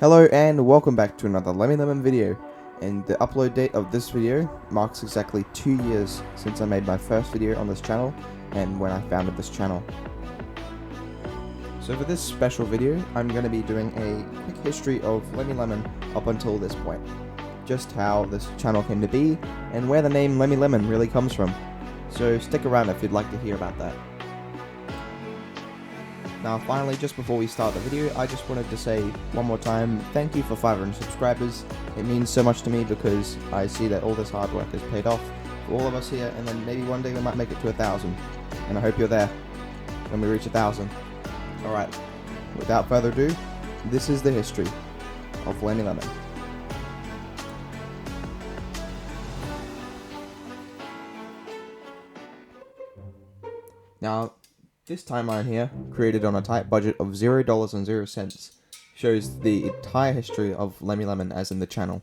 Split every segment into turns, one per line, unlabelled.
Hello and welcome back to another LEMMY video, and the upload date of this video marks exactly 2 years since I made my first video on this channel and when I founded this channel. So for this special video, I'm going to be doing a quick history of LEMMY up until this point. Just how this channel came to be and where the name LEMMY really comes from. So stick around if you'd like to hear about that. Now finally, just before we start the video, I just wanted to say one more time, thank you for 500 subscribers. It means so much to me because I see that all this hard work has paid off for all of us here, and then maybe one day we might make it to 1,000. And I hope you're there when we reach 1,000. Alright, without further ado, this is the history of LEMMY. Now, this timeline here, created on a tight budget of $0.00, shows the entire history of LEMMY as in the channel.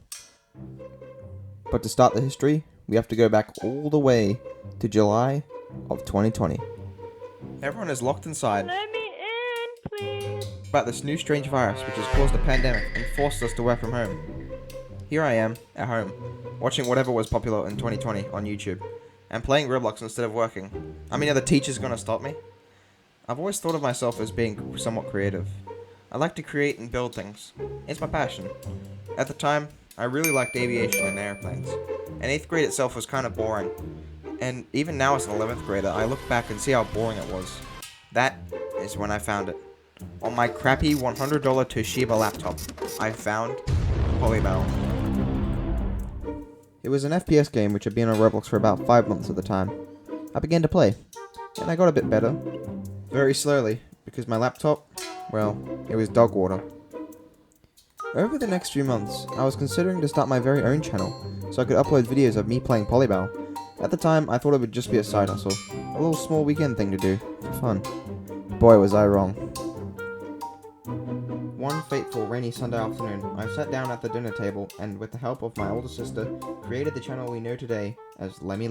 But to start the history, we have to go back all the way to July of 2020. Everyone is locked inside.
Let me in, please.
About this new strange virus which has caused a pandemic and forced us to work from home. Here I am, at home, watching whatever was popular in 2020 on YouTube, and playing Roblox instead of working. I mean, are the teachers gonna stop me? I've always thought of myself as being somewhat creative. I like to create and build things. It's my passion. At the time, I really liked aviation and airplanes. And 8th grade itself was kind of boring. And even now as an 11th grader, I look back and see how boring it was. That is when I found it. On my crappy $100 Toshiba laptop, I found Polybattle. It was an FPS game which had been on Roblox for about 5 months at the time. I began to play, and I got a bit better. Very slowly, because my laptop, well, it was dog water. Over the next few months, I was considering to start my very own channel, so I could upload videos of me playing Polybattle. At the time, I thought it would just be a side hustle, a little small weekend thing to do, for fun. Boy, was I wrong. One fateful rainy Sunday afternoon, I sat down at the dinner table and, with the help of my older sister, created the channel we know today as LEMMY.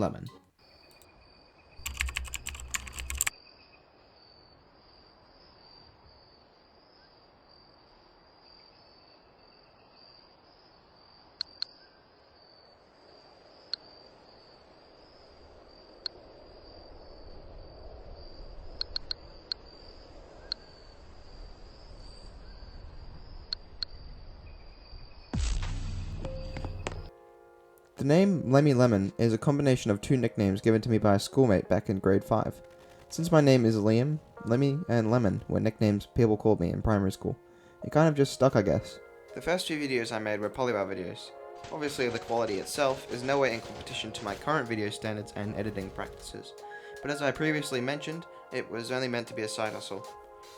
The name LEMMY is a combination of two nicknames given to me by a schoolmate back in grade 5. Since my name is Liam, Lemmy and Lemon were nicknames people called me in primary school. It kind of just stuck, I guess. The first few videos I made were Polybattle videos. Obviously the quality itself is nowhere in competition to my current video standards and editing practices, but as I previously mentioned, it was only meant to be a side hustle.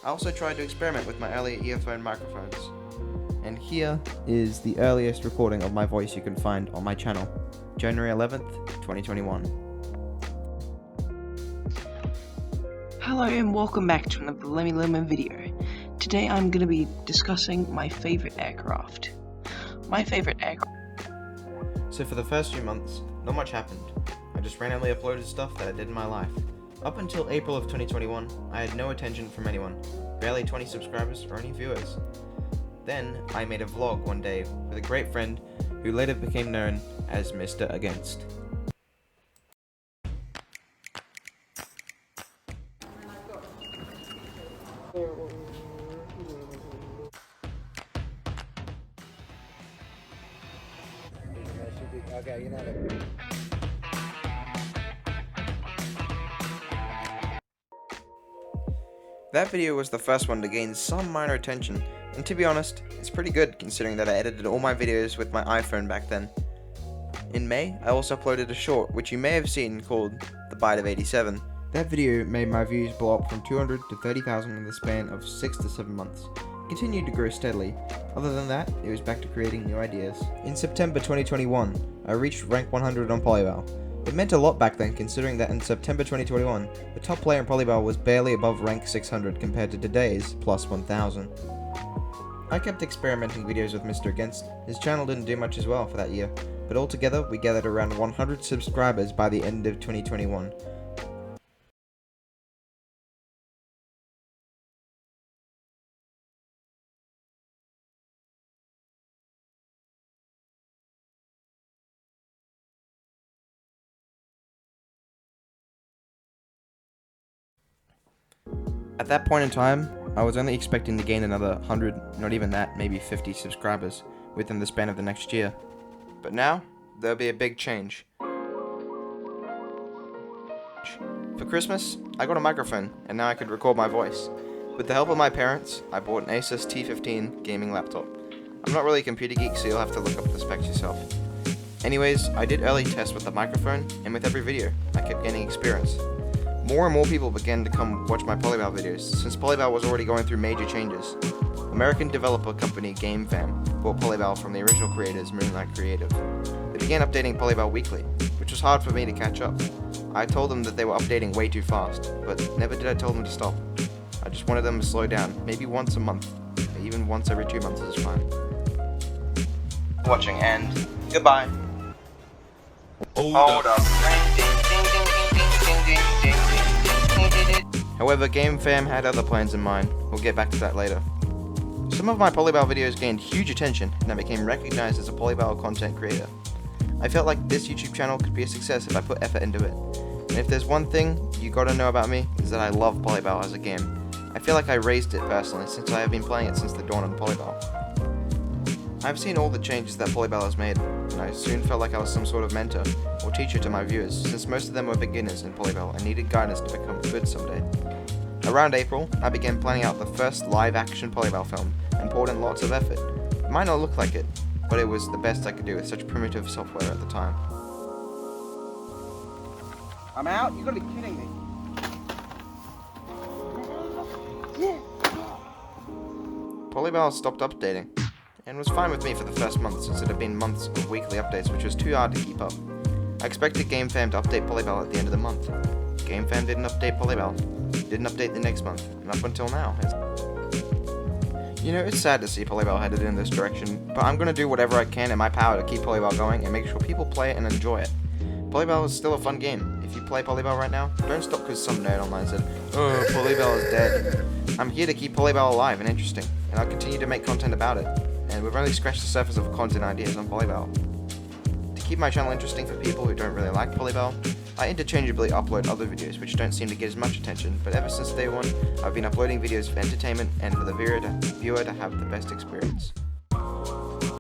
I also tried to experiment with my early earphone microphones. And here is the earliest recording of my voice you can find on my channel, January 11th, 2021.
Hello and welcome back to another LEMMY video. Today I'm going to be discussing my favorite aircraft.
So for the first few months, not much happened. I just randomly uploaded stuff that I did in my life. Up until April of 2021, I had no attention from anyone, barely 20 subscribers or any viewers. Then, I made a vlog one day with a great friend who later became known as Mr. Against. That video was the first one to gain some minor attention, and to be honest, it's pretty good considering that I edited all my videos with my iPhone back then. In May, I also uploaded a short which you may have seen called The Bite of 87. That video made my views blow up from 200 to 30,000 in the span of 6 to 7 months. It continued to grow steadily. Other than that, it was back to creating new ideas. In September 2021, I reached rank 100 on Polybattle. It meant a lot back then considering that in September 2021, the top player in Polybattle was barely above rank 600 compared to today's plus 1000. I kept experimenting videos with Mr. Against. His channel didn't do much as well for that year, but altogether we gathered around 100 subscribers by the end of 2021. At that point in time, I was only expecting to gain another 100, not even that, maybe 50 subscribers within the span of the next year. But now, there'll be a big change. For Christmas, I got a microphone, and now I could record my voice. With the help of my parents, I bought an Asus T15 gaming laptop. I'm not really a computer geek, so you'll have to look up the specs yourself. Anyways, I did early tests with the microphone, and with every video, I kept gaining experience. More and more people began to come watch my Polybattle videos, since Polybattle was already going through major changes. American developer company GameFam bought Polybattle from the original creators Moonlight Creative. They began updating Polybattle weekly, which was hard for me to catch up. I told them that they were updating way too fast, but never did I tell them to stop. I just wanted them to slow down, maybe once a month, or even once every 2 months is fine. Watching and goodbye. Hold up. However, GameFam had other plans in mind. We'll get back to that later. Some of my Polybattle videos gained huge attention, and I became recognized as a Polybattle content creator. I felt like this YouTube channel could be a success if I put effort into it. And if there's one thing you gotta know about me, is that I love Polybattle as a game. I feel like I raised it personally, since I have been playing it since the dawn of Polybattle. I've seen all the changes that Polybattle has made, and I soon felt like I was some sort of mentor or teacher to my viewers, since most of them were beginners in Polybattle and needed guidance to become good someday. Around April, I began planning out the first live-action Polybattle film and poured in lots of effort. It might not look like it, but it was the best I could do with such primitive software at the time.
I'm out? You gotta be kidding me.
Polybattle stopped updating, and was fine with me for the first month, since it had been months of weekly updates, which was too hard to keep up. I expected GameFam to update Polybattle at the end of the month. GameFam didn't update Polybattle, didn't update the next month, and up until now. You know, it's sad to see Polybattle headed in this direction, but I'm gonna do whatever I can in my power to keep Polybattle going and make sure people play it and enjoy it. Polybattle is still a fun game. If you play Polybattle right now, don't stop because some nerd online said, "Oh, Polybattle is dead." I'm here to keep Polybattle alive and interesting, and I'll continue to make content about it. And we've only scratched the surface of content ideas on Polybattle. To keep my channel interesting for people who don't really like Polybattle, I interchangeably upload other videos which don't seem to get as much attention, but ever since day one, I've been uploading videos for entertainment and for the viewer to have the best experience.